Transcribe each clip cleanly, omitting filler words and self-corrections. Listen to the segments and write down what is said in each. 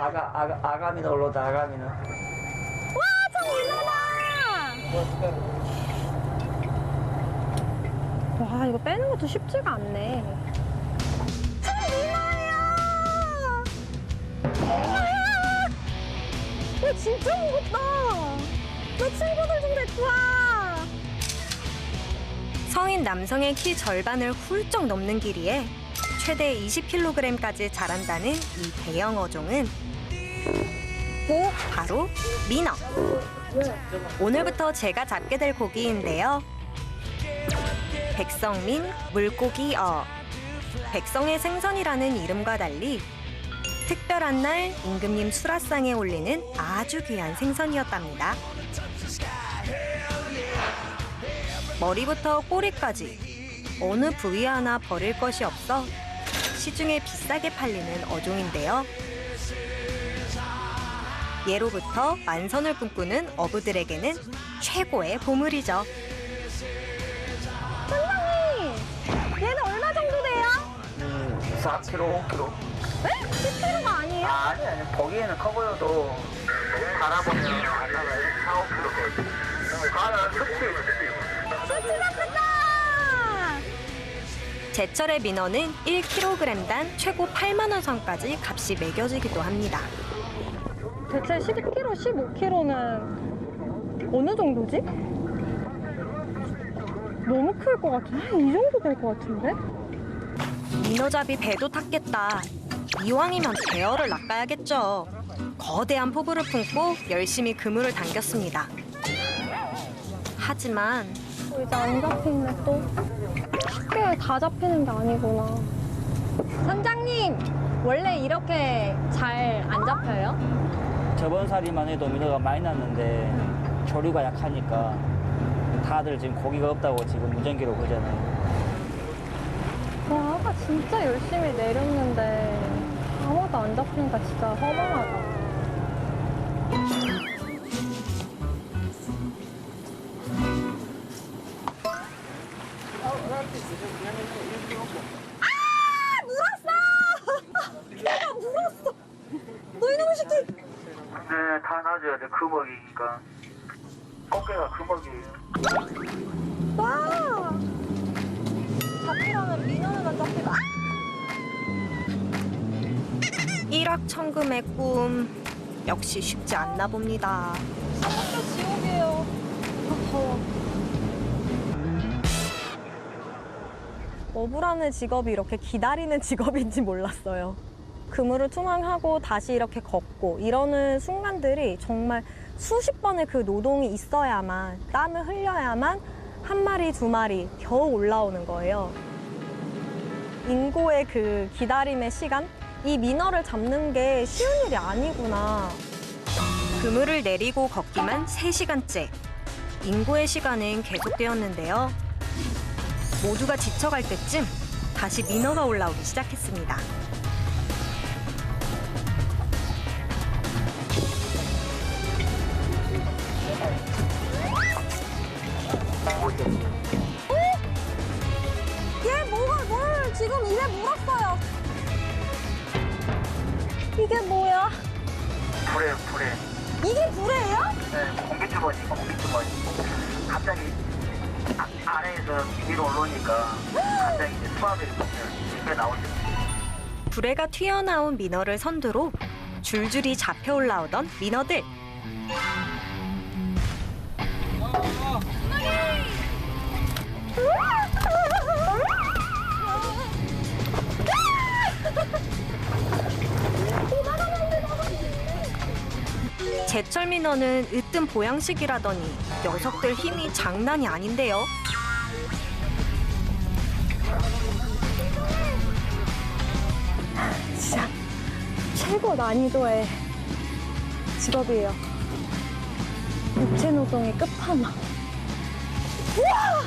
아가미는 올라오다, 아가미는. 와, 저 민어다! 와, 이거 빼는 것도 쉽지가 않네. 저 민어예요! 야, 진짜 무겁다! 나 친구들 좀 데리고 와! 성인 남성의 키 절반을 훌쩍 넘는 길이에 최대 20kg까지 자란다는 이 대형 어종은 바로 민어. 오늘부터 제가 잡게 될 고기인데요. 백성민 물고기어. 백성의 생선이라는 이름과 달리 특별한 날 임금님 수라상에 올리는 아주 귀한 생선이었답니다. 머리부터 꼬리까지 어느 부위 하나 버릴 것이 없어 시중에 비싸게 팔리는 어종인데요. 예로부터 만선을 꿈꾸는 어부들에게는 최고의 보물이죠. 선장님! 얘는 얼마 정도 돼요? 4kg, 5kg. 네? 10kg가 아니에요? 아니, 보기에는 커 보여도 갈아보면 안 나가요. 4, 5kg 돼. 갈아, 수치 같다! 제철의 민어는 1kg당 최고 8만 원 선까지 값이 매겨지기도 합니다. 대체 10kg, 15kg는 어느 정도지? 너무 클 것 같은데? 이 정도 될 것 같은데? 민어잡이 배도 탔겠다. 이왕이면 대어를 낚아야겠죠. 거대한 포부를 품고 열심히 그물을 당겼습니다. 하지만 이제 안 잡히네 또. 쉽게 다 잡히는 게 아니구나. 선장님, 원래 이렇게 잘 안 잡혀요? 저번 살이만 해도 민어가 많이 났는데 조류가 약하니까 다들 지금 고기가 없다고 지금 무전기로 그러잖아요. 와, 아까 진짜 열심히 내렸는데 아무도 안 잡히니까 진짜 허망하다. 내가 물었어! 너 이놈의 새끼! 네, 다 놔줘야 돼. 금어기니까. 꽃게가 금어기예요. 와! 잡히라면 민어는 안 잡히다. 일확천금의 꿈 역시 쉽지 않나 봅니다. 아무것도 지옥이에요. 더워. 어부라는 직업이 이렇게 기다리는 직업인지 몰랐어요. 그물을 투망하고 다시 이렇게 걷고 이러는 순간들이 정말 수십 번의 그 노동이 있어야만, 땀을 흘려야만 한 마리, 두 마리 겨우 올라오는 거예요. 인고의 그 기다림의 시간? 이 민어를 잡는 게 쉬운 일이 아니구나. 그물을 내리고 걷기만 3시간째. 인고의 시간은 계속되었는데요. 모두가 지쳐갈 때쯤 다시 민어가 올라오기 시작했습니다. 얘 뭘 지금 입에 물었어요. 이게 뭐야? 불에. 이게 불에요? 네, 공기주머니. 갑자기 아래에서 위로 올라오니까 갑자기 이제 수압이 집에 나오죠. 불에가 튀어나온 민어를 선두로 줄줄이 잡혀 올라오던 민어들. 제철 민어는 으뜸 보양식이라더니 녀석들 힘이 장난이 아닌데요. 진짜 최고 난이도의 직업이에요. 육체노동의 끝판왕. 우와!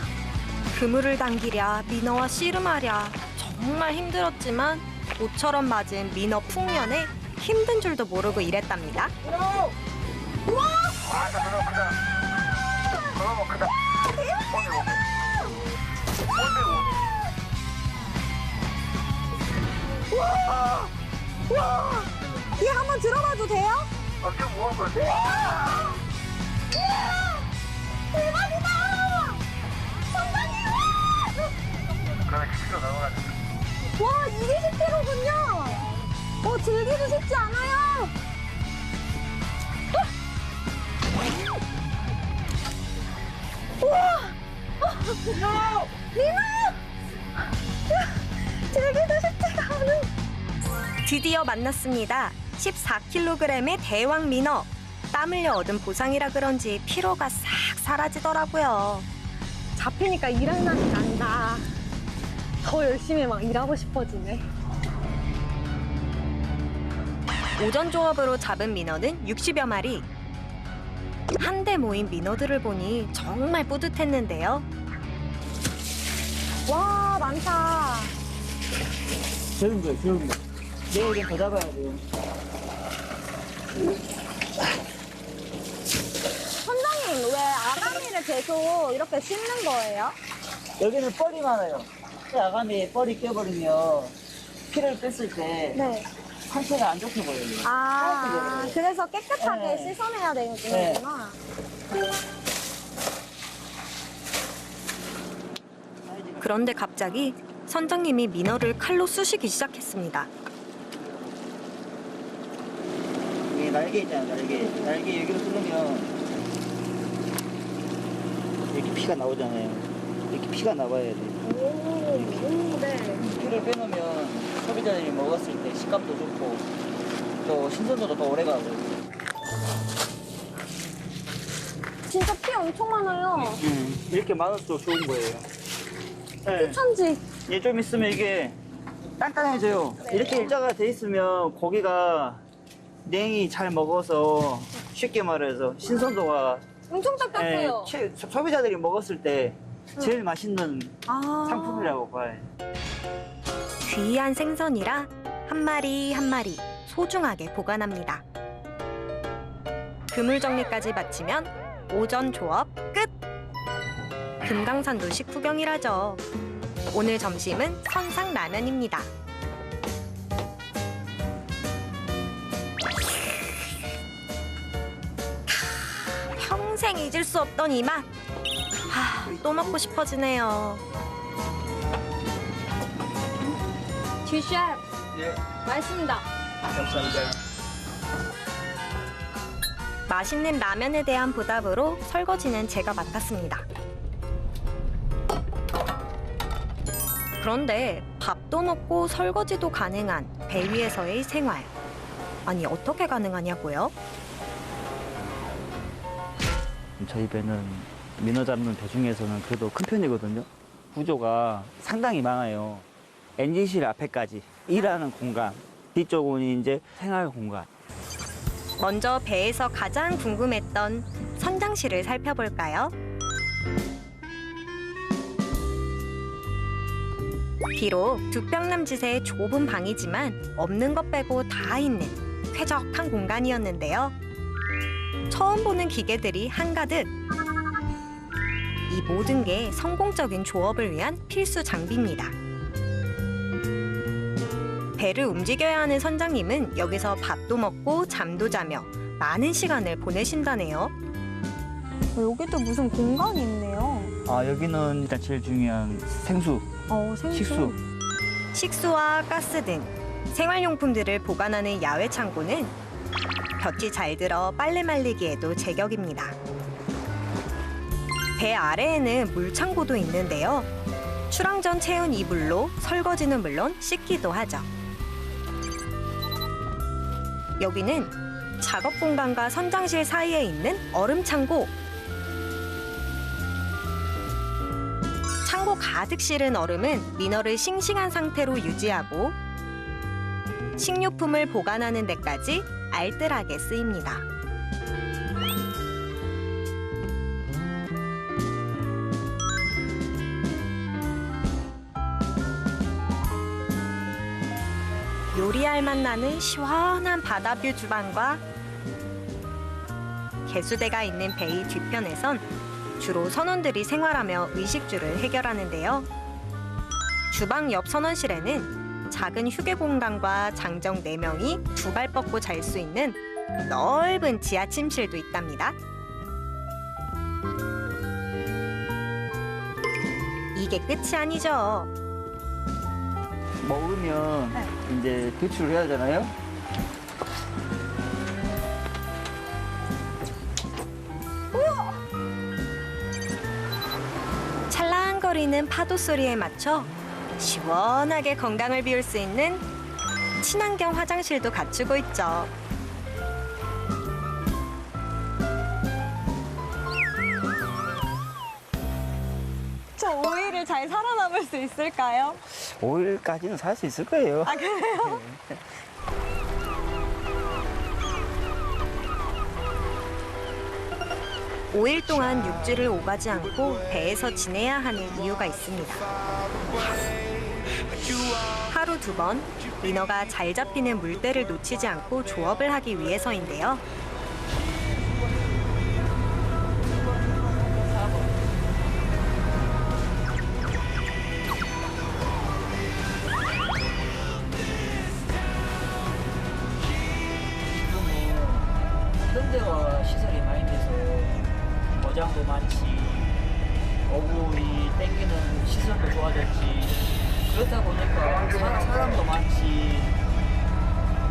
그물을 당기랴 민어와 씨름하랴 정말 힘들었지만 모처럼 맞은 민어 풍년에 힘든 줄도 모르고 일했답니다. 우와! 아, 너무 크다. 너무 크다. 우와! 우와! 얘 한번 들어봐도 돼요? 엄청 무거운 건데. 대박이다! 선장님! 그러면 10kg 넘어가죠. 와, 이게 10kg군요! 즐기기 쉽지 않아요! 우와! 민호! 즐기기 쉽지가 않은. 드디어 만났습니다. 14kg의 대왕 민어. 땀 흘려 얻은 보상이라 그런지 피로가 싹 사라지더라고요. 잡히니까 일할 맛이 난다. 더 열심히 막 일하고 싶어지네. 오전 조업으로 잡은 민어는 60여 마리. 한데 모인 민어들을 보니 정말 뿌듯했는데요. 와, 많다. 적은 거예요, 적은 거. 내일은 더 잡아야 돼요. 선장님, 왜 아가미를 계속 이렇게 씹는 거예요? 여기는 뻘이 많아요. 아가미에 뻘이 껴버리면 피를 뺐을 때 네. 상태가 안 좋게 보여요. 아, 그래서 깨끗하게 네. 씻어내야 되는구나. 그런데 갑자기 선장님이 민어를 칼로 쑤시기 시작했습니다. 이게 날개 있잖아요, 날개. 날개 여기로 뚫으면 이렇게 피가 나오잖아요. 이렇게 피가 나와야 돼요. 오, 네. 피를 빼놓으면 소비자들이 먹었을 때 식감도 좋고 또 신선도도 더 오래 가고. 진짜 피 엄청 많아요. 이렇게 많을수록 좋은 거예요. 네. 천지. 얘 좀 있으면 이게 단단해져요. 이렇게 일자가 돼 있으면 고기가 냉이 잘 먹어서 쉽게 말해서 신선도가 엄청 딱딱해요. 소비자들이 먹었을 때 제일 맛있는 아. 상품이라고 봐요. 귀한 생선이라 한 마리 한 마리 소중하게 보관합니다. 그물 정리까지 마치면 오전 조업 끝! 금강산도 식후경이라죠. 오늘 점심은 선상라면입니다. 평생 잊을 수 없던 이 맛. 또 먹고 싶어지네요. 쥐셰프, 네, 맛있습니다. 감사합니다. 맛있는 라면에 대한 보답으로 설거지는 제가 맡았습니다. 그런데 밥도 먹고 설거지도 가능한 배 위에서의 생활. 아니, 어떻게 가능하냐고요? 저희 배는 민어 잡는 배 중에서는 그래도 큰 편이거든요. 구조가 상당히 많아요. 엔진실 앞에까지 일하는 공간, 뒤쪽은 이제 생활 공간. 먼저 배에서 가장 궁금했던 선장실을 살펴볼까요? 비록 두 평 남짓의 좁은 방이지만 없는 것 빼고 다 있는 쾌적한 공간이었는데요. 처음 보는 기계들이 한가득. 이 모든 게 성공적인 조업을 위한 필수 장비입니다. 배를 움직여야 하는 선장님은 여기서 밥도 먹고 잠도 자며 많은 시간을 보내신다네요. 여기도 무슨 공간이 있네요. 아, 여기는 일단 제일 중요한 생수, 생수. 식수. 식수와 가스 등 생활용품들을 보관하는 야외 창고는 볕이 잘 들어 빨래 말리기에도 제격입니다. 배 아래에는 물창고도 있는데요. 출항 전 채운 이 물로 설거지는 물론 씻기도 하죠. 여기는 작업 공간과 선장실 사이에 있는 얼음 창고. 창고 가득 실은 얼음은 민어를 싱싱한 상태로 유지하고 식료품을 보관하는 데까지 알뜰하게 쓰입니다. 요리할 맛 나는 시원한 바다뷰 주방과 개수대가 있는 베이 뒤편에선 주로 선원들이 생활하며 의식주를 해결하는데요. 주방 옆 선원실에는 작은 휴게 공간과 장정 4명이 두 발 뻗고 잘 수 있는 넓은 지하 침실도 있답니다. 이게 끝이 아니죠. 먹으면 이제 배출을 해야 하잖아요. 찰랑거리는 파도 소리에 맞춰 시원하게 건강을 비울 수 있는 친환경 화장실도 갖추고 있죠. 저 5일을 잘 살아남을 수 있을까요? 5일까지는 살 수 있을 거예요. 아, 그래요? 오 일 동안 육지를 오가지 않고 배에서 지내야 하는 이유가 있습니다. 하루 2번, 민어가 잘 잡히는 물대를 놓치지 않고 조업을 하기 위해서인데요. 현대화 시설이 많이 돼서 어장도 많지, 어부이 땡기는 시설도 좋아졌지. 그렇다 보니까 사람도 많지.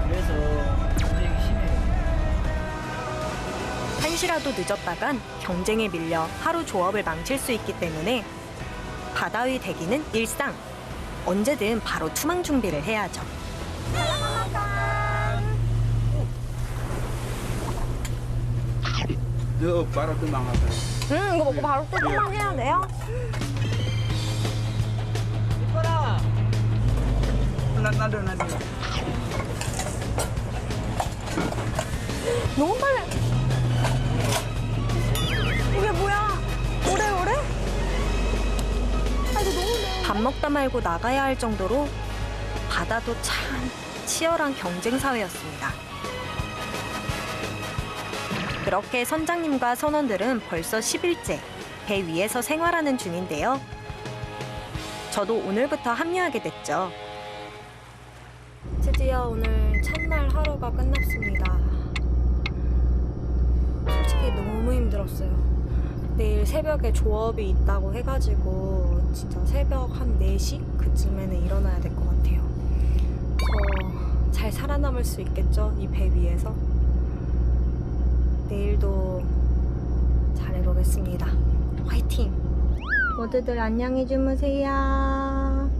그래서 경쟁이 심해요. 한시라도 늦었다간 경쟁에 밀려 하루 조업을 망칠 수 있기 때문에 바다 위 대기는 일상. 언제든 바로 투망 준비를 해야죠. 너 바로 도망가서. 이거 먹고 바로 또 투망해야 돼요? 나도. 너무 빨리. 이게 뭐야? 오래? 아, 이거 너무 매워. 밥 먹다 말고 나가야 할 정도로 바다도 참 치열한 경쟁 사회였습니다. 그렇게 선장님과 선원들은 벌써 10일째 배 위에서 생활하는 중인데요. 저도 오늘부터 합류하게 됐죠. 드디어 오늘 첫날 하루가 끝났습니다. 솔직히 너무 힘들었어요. 내일 새벽에 조업이 있다고 해가지고 진짜 새벽 한 4시 그쯤에는 일어나야 될 것 같아요. 저 잘 살아남을 수 있겠죠? 이 배 위에서. 내일도 잘해보겠습니다. 화이팅! 모두들 안녕히 주무세요.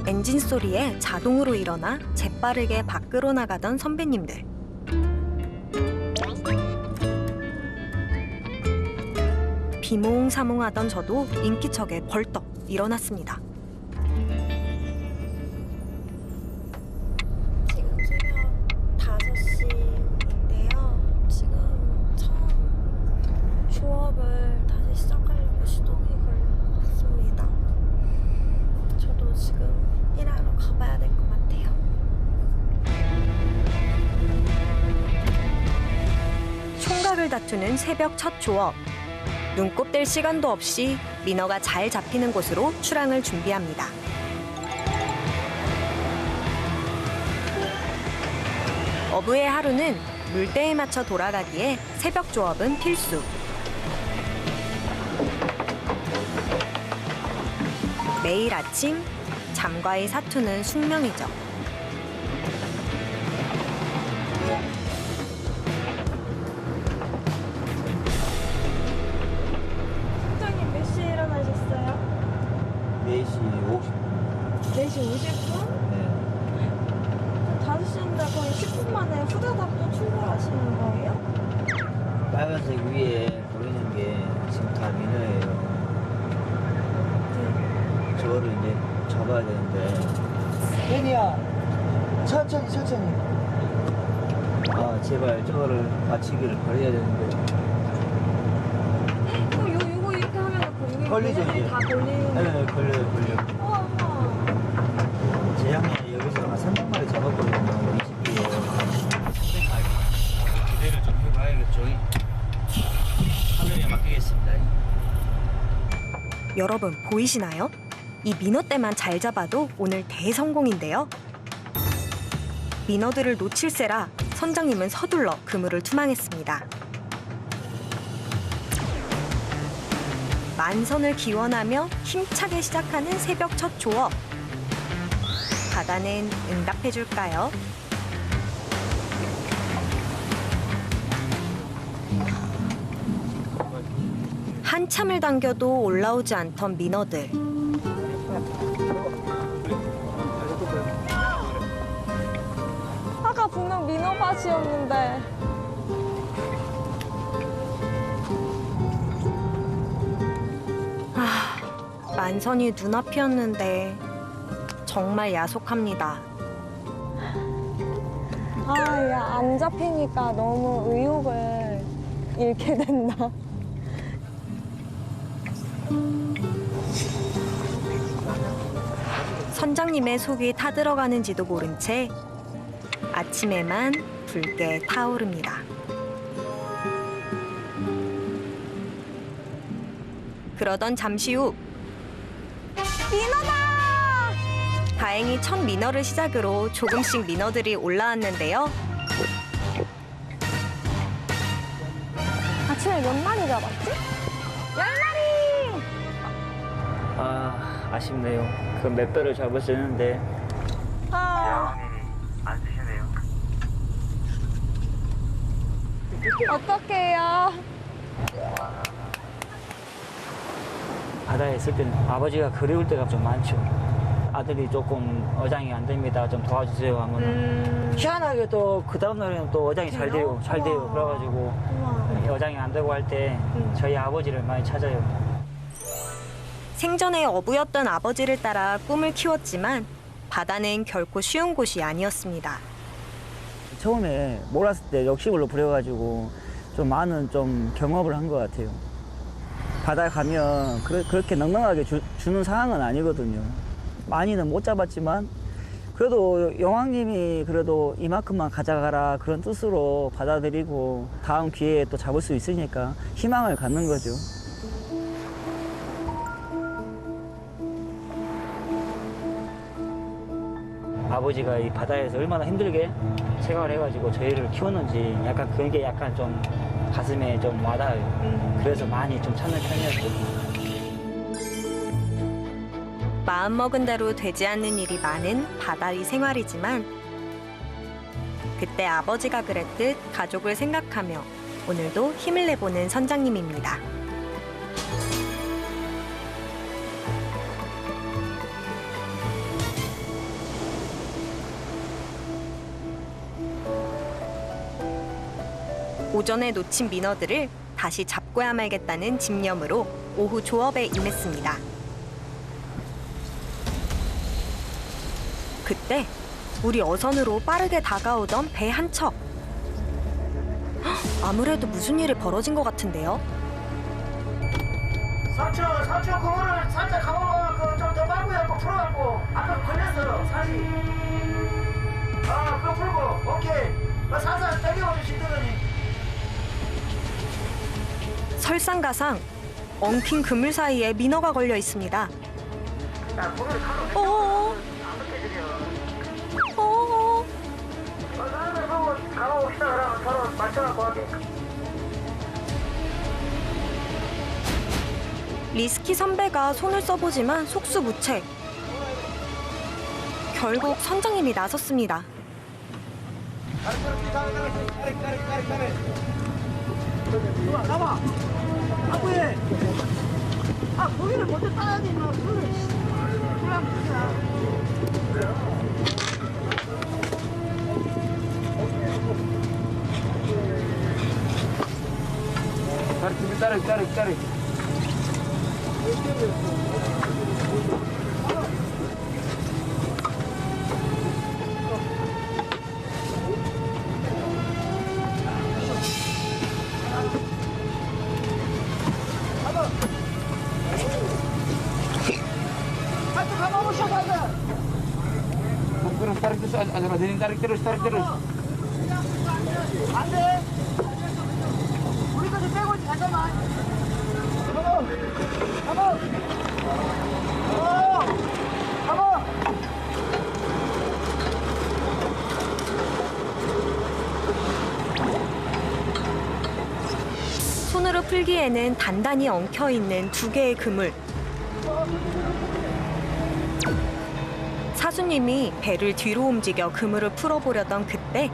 엔진 소리에 자동으로 일어나 재빠르게 밖으로 나가던 선배님들. 비몽사몽하던 저도 인기척에 벌떡 일어났습니다. 지금 새벽 5시인데요. 지금 처음 조업을 다시 시작하려고 시동이 걸린 것 같습니다. 저도 지금 일하러 가봐야 될 것 같아요. 총각을 다투는 새벽 첫 조업. 눈곱 뗄 시간도 없이 민어가 잘 잡히는 곳으로 출항을 준비합니다. 어부의 하루는 물때에 맞춰 돌아가기에 새벽 조업은 필수. 매일 아침 잠과의 사투는 숙명이죠. 선장님 몇 시에 일어나셨어요? 4시 50분. 4시 50분? 네. 5시인데 거의 10분 만에 후다닥 또 빨간색 위에 보이는 게 지금 다 민어예요. 저거를 이제 잡아야 되는데. 혜니야, 천천히. 아, 제발 저거를 맞추기를 걸려야 되는데. 요거 이렇게 하면 걸리죠, 이제. 다 걸리는. 네, 걸려요. 우와. 재작년에 여기서 한 300마리 잡았거든요. 20기에. 300마리. 기대를 좀 해봐야겠죠. 하늘에 맡기겠습니다. 여러분 보이시나요? 이 민어 떼만 잘 잡아도 오늘 대성공인데요. 민어들을 놓칠세라 선장님은 서둘러 그물을 투망했습니다. 만선을 기원하며 힘차게 시작하는 새벽 첫 조업. 바다는 응답해줄까요? 한참을 당겨도 올라오지 않던 민어들. 아까 분명 민어밭이었는데. 만선이 눈앞이었는데 정말 야속합니다. 아, 야, 안 잡히니까 너무 의욕을 잃게 된다. 선장님의 속이 타들어가는지도 모른 채 아침에만 붉게 타오릅니다. 그러던 잠시 후 민어다! 다행히 첫 민어를 시작으로 조금씩 민어들이 올라왔는데요. 아침에 몇 마리 잡았지? 10마리! 아, 아쉽네요. 그 몇 배를 잡았었는데. 아, 대왕님이 안 쓰시네요. 어떡해요? 바다에 있을 때는 아버지가 그리울 때가 좀 많죠. 아들이 조금 어장이 안 됩니다. 좀 도와주세요 하면 희한하게 또 그 다음날에는 또 어장이 잘 돼요. 우와. 그래가지고 우와. 어장이 안 되고 할 때 저희 아버지를 많이 찾아요. 생전에 어부였던 아버지를 따라 꿈을 키웠지만 바다는 결코 쉬운 곳이 아니었습니다. 처음에 몰았을 때 욕심으로 부려가지고 좀 많은 좀 경험을 한 것 같아요. 바다에 가면 그렇게 넉넉하게 주는 상황은 아니거든요. 많이는 못 잡았지만 그래도 여왕님이 그래도 이만큼만 가져가라 그런 뜻으로 받아들이고 다음 기회에 또 잡을 수 있으니까 희망을 갖는 거죠. 아버지가 이 바다에서 얼마나 힘들게 생활을 해가지고 저희를 키웠는지 약간 그런 게 약간 좀 가슴에 좀 와닿아요. 그래서 많이 좀 찾는 편이었어요. 마음먹은 대로 되지 않는 일이 많은 바다의 생활이지만 그때 아버지가 그랬듯 가족을 생각하며 오늘도 힘을 내보는 선장님입니다. 오전에 놓친 민어들을 다시 잡고야 말겠다는 집념으로 오후 조업에 임했습니다. 그때 우리 어선으로 빠르게 다가오던 배 한 척. 헉, 아무래도 무슨 일이 벌어진 것 같은데요. 삼촌 그거를 살짝 감아봐. 좀더 빨고요. 풀어갖고 아까 걸렸어 살이. 아, 그거 풀고 오케이. 살살 당겨가지고 시더니. 설상가상 엉킨 그물 사이에 민어가 걸려 있습니다. 야, 고기를 칼로 어어어. 안 벗겨지려. 어어어. 사람들 보고 감아봅시다. 그러면 서로 맞춰갖고 하게. 리스키 선배가 손을 써보지만 속수무책. 결국 선장님이 나섰습니다. 잡아. 아구에. 아, 고기를 먼저 따야지. 너 물을. Tarik. 한쪽 가봐보셔 가자. Terus tarik terus, Azraudin tarik terus. 안 돼. 우리도 좀 빼고 있지, 잠깐만. 가봐. 손으로 풀기에는 단단히 엉켜 있는 두 개의 그물. 사수님이 배를 뒤로 움직여 그물을 풀어보려던 그때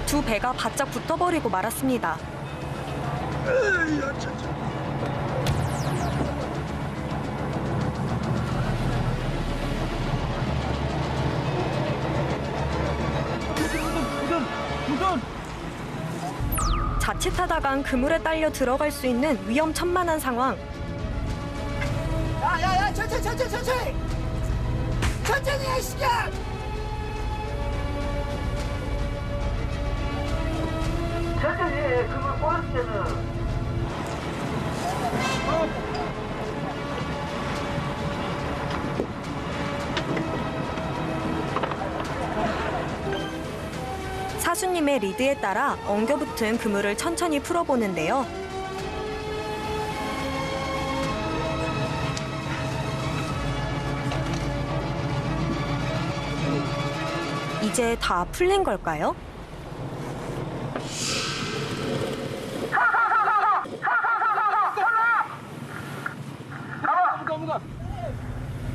두 배가 바짝 붙어버리고 말았습니다. 자칫하다간 그물에 딸려 들어갈 수 있는 위험천만한 상황. 야, 천천히. 천천히 해, 시간. 천천히 해, 그걸 꼬았을 때는. 사수님의 리드에 따라 엉겨붙은 그물을 천천히 풀어보는데요. 이제 다 풀린 걸까요?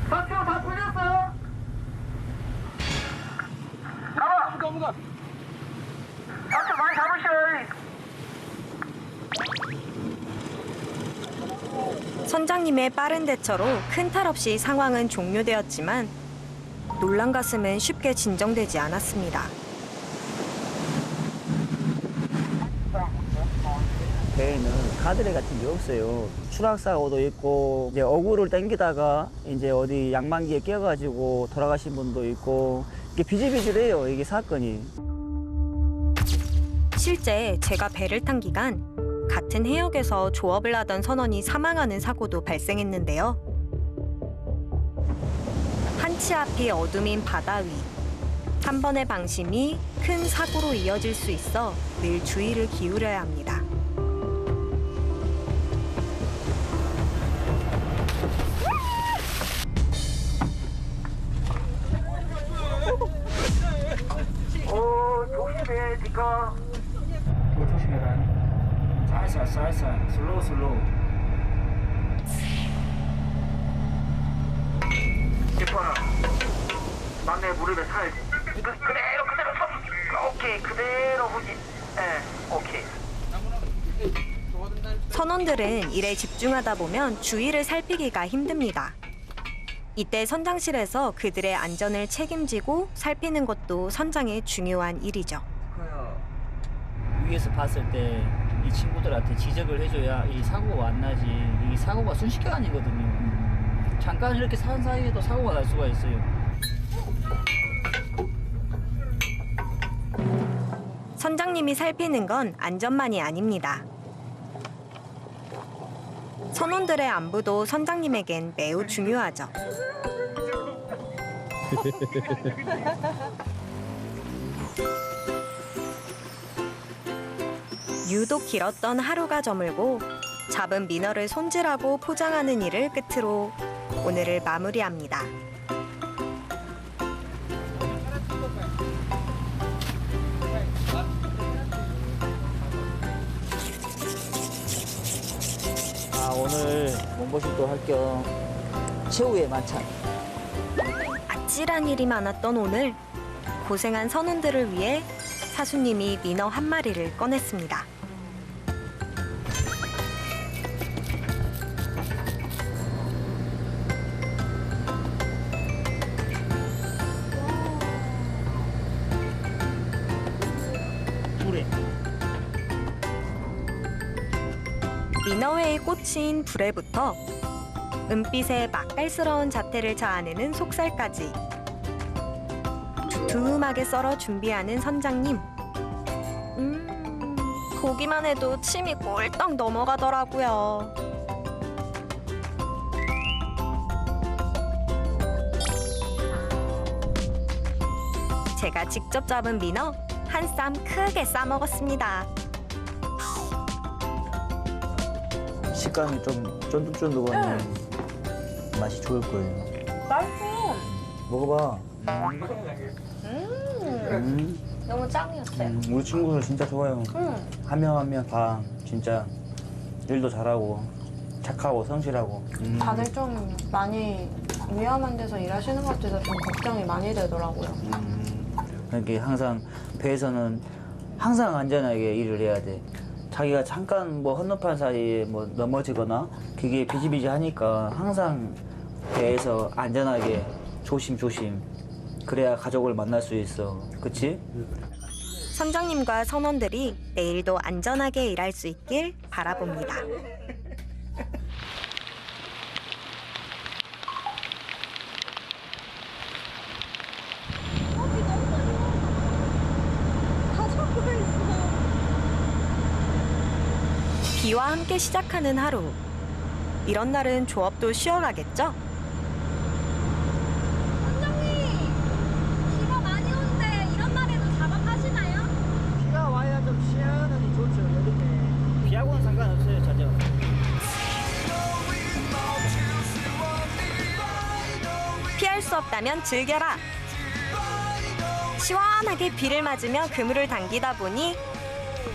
박수 다 풀렸어. Muka. 박수 많이 잡으셔. 선장님의 빠른 대처로 큰 탈 없이 상황은 종료되었지만 놀란 가슴은 쉽게 진정되지 않았습니다. 배에는 가드레 같은 게 없어요. 추락사고도 있고 이제 어구를 당기다가 이제 어디 양반기에 끼어가지고 돌아가신 분도 있고 이게 비질비질해요. 이게 사건이. 실제 제가 배를 탄 기간 같은 해역에서 조업을 하던 선원이 사망하는 사고도 발생했는데요. 한치 앞이 어둠인 바다 위. 한 번의 방심이 큰 사고로 이어질 수 있어 늘 주의를 기울여야 합니다. 오, 조심해, 니까. 조심해라. 살살 슬로우. 지퍼라. 막내 무릎에 살지. 그대로 서. 오케이, 그대로 후지. 오케이. 선원들은 일에 집중하다 보면 주위를 살피기가 힘듭니다. 이때 선장실에서 그들의 안전을 책임지고 살피는 것도 선장의 중요한 일이죠. 위에서 봤을 때 이 친구들한테 지적을 해줘야 이 사고가 안 나지. 이 사고가 순식간에 아니거든요. 잠깐 이렇게 산 사이에도 사고가 날 수가 있어요. 선장님이 살피는 건 안전만이 아닙니다. 선원들의 안부도 선장님에겐 매우 중요하죠. 유독 길었던 하루가 저물고 잡은 민어를 손질하고 포장하는 일을 끝으로 오늘을 마무리합니다. 오늘 몸보신도 할 겸 최후의 만찬. 아찔한 일이 많았던 오늘 고생한 선원들을 위해 사수님이 민어 한 마리를 꺼냈습니다. 민어회의 꽃인 불에부터 은빛의 맛깔스러운 자태를 자아내는 속살까지 두툼하게 썰어 준비하는 선장님. 보기만 해도 침이 꼴떡 넘어가더라고요. 제가 직접 잡은 민어 한 쌈 크게 싸 먹었습니다. 식감이 좀 쫀득쫀득하네. 맛이 좋을 거예요. 맛있어. 먹어봐. 너무 짱이었어요. 우리 친구들 진짜 좋아요. 한 명 한 명 다 진짜 일도 잘하고 착하고 성실하고. 다들 좀 많이 위험한 데서 일하시는 것 같아서 좀 걱정이 많이 되더라고요. 그러니까 항상 배에서는 항상 안전하게 일을 해야 돼. 자기가 잠깐 뭐 헌납한 사이에 뭐 넘어지거나 그게 비지비지하니까 항상 배에서 안전하게 조심조심. 그래야 가족을 만날 수 있어. 그치? 선장님과 선원들이 내일도 안전하게 일할 수 있길 바라봅니다. 비와 함께 시작하는 하루. 이런 날은 조업도 쉬어가겠죠? 비가 많이 오는데 이런 날에도 작업하시나요? 비가 와야 좀 시원하니 좋죠, 여름에. 비하고는 상관없어요, 전혀. 피할 수 없다면 즐겨라. 시원하게 비를 맞으며 그물을 당기다 보니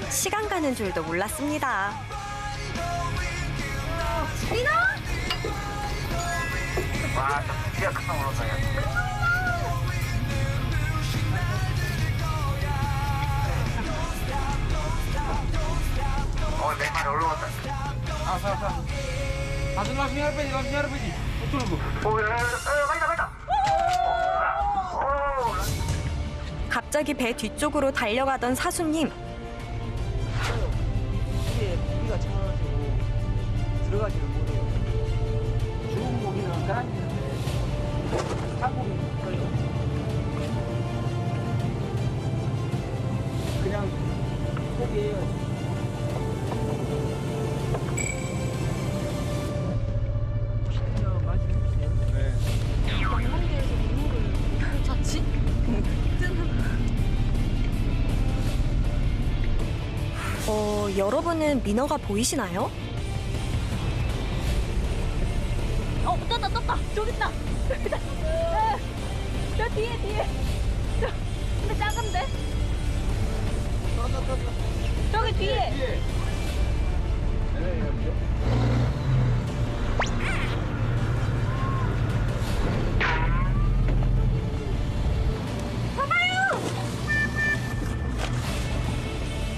시간 가는 줄도 몰랐습니다. 와, 비가 금방 오는다. 내 말 올라왔다. Langsung harapin. Betul bu. 가자. 갑자기 배 뒤쪽으로 달려가던 사수님. 이게 고기가 차가지고 들어가지를 못해요. 죽은 고기는 다니는데 산 고기는 없어요. 그냥 포기해요. 여러분은 민어가 보이시나요? 떴다. 저기 있다. 저 뒤에. 근데 작은데? 저기 뒤에.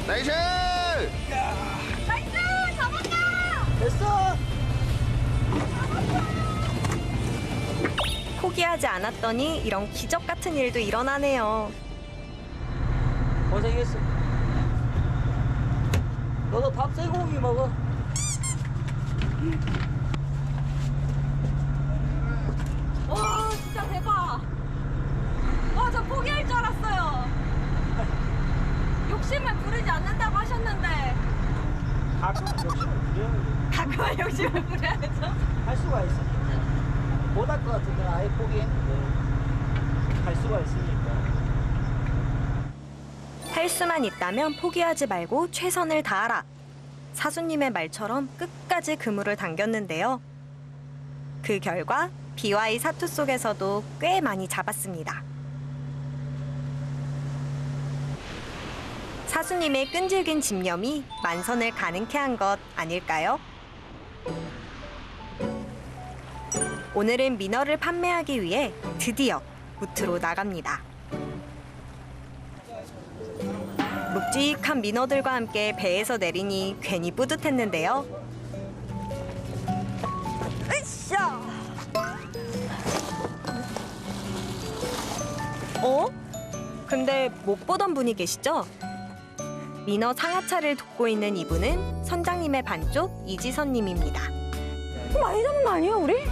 나이스! 나이스! 잡았다! 됐어! 포기하지 않았더니 이런 기적 같은 일도 일어나네요. 고생했어. 너도 밥 쇠고기 먹어. 와, 진짜 대박. 와, 저 포기할 줄 알았어요. 욕심을 부리지 않는다고 하셨는데 가끔 욕심을 부려요. 가끔은 욕심을 부려야죠. 할 수가 있어. 못할 것 같은데 아예 포기했는데 할 수가 있으니까. 할 수만 있다면 포기하지 말고 최선을 다하라. 사수님의 말처럼 끝까지 그물을 당겼는데요. 그 결과 비와의 사투 속에서도 꽤 많이 잡았습니다. 사수님의 끈질긴 집념이 만선을 가능케 한 것 아닐까요? 오늘은 민어를 판매하기 위해 드디어 무트로 나갑니다. 묵직한 민어들과 함께 배에서 내리니 괜히 뿌듯했는데요. 으쌰! 근데 못 보던 분이 계시죠? 민어 상하차를 돕고 있는 이분은 선장님의 반쪽 이지선님입니다. 많이 잡은 거 아니에요, 우리?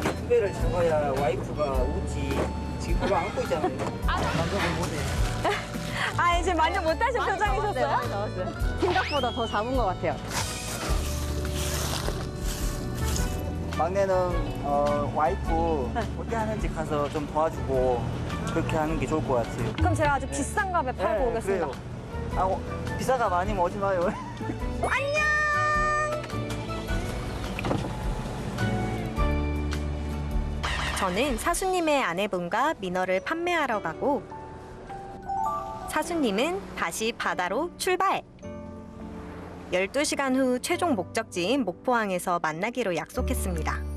두 배를 잡아야 와이프가 웃지. 지금 그거 안고 있잖아요. 만져보면 못해. 아, 이제 만족 못하신 표정이셨어요? 생각보다 더 잡은 것 같아요. 막내는 와이프 어떻게 하는지 가서 좀 도와주고 그렇게 하는 게 좋을 것 같아요. 그럼 제가 아주 비싼 값에 팔고 오겠습니다. 그래요. 비싸가 많이면 오지 마요. 저는 사수님의 아내분과 민어를 판매하러 가고 사수님은 다시 바다로 출발. 12시간 후 최종 목적지인 목포항에서 만나기로 약속했습니다.